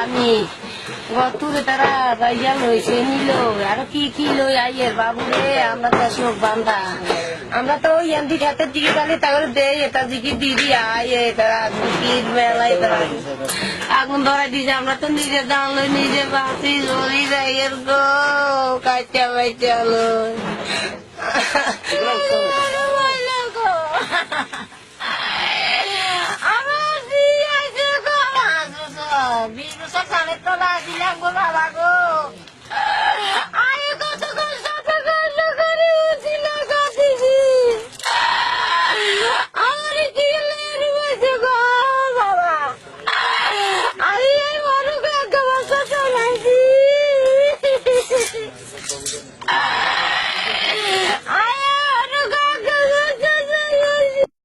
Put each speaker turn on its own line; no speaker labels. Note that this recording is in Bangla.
আমি গতুরে তারা গাইয়া লইছে নিল আর কি কি লই আইয়ের বাবু রে আমরা তো শোক বান্ধা আমরা তো ওই এমডি খাতের দিকে গেলে তাহলে দেয় এটা দিকে দিদি আয়ে তারা দিদির বেলায় তারা আগুন ধরাই দিয়েছে আমরা তো নিজে জানলো নিজে বাঁচি জড়ি যাইয়ের গো কাইটা বাইটা লই আমার দিয়ে আছে গো বিশ বছর সালে তো লাগি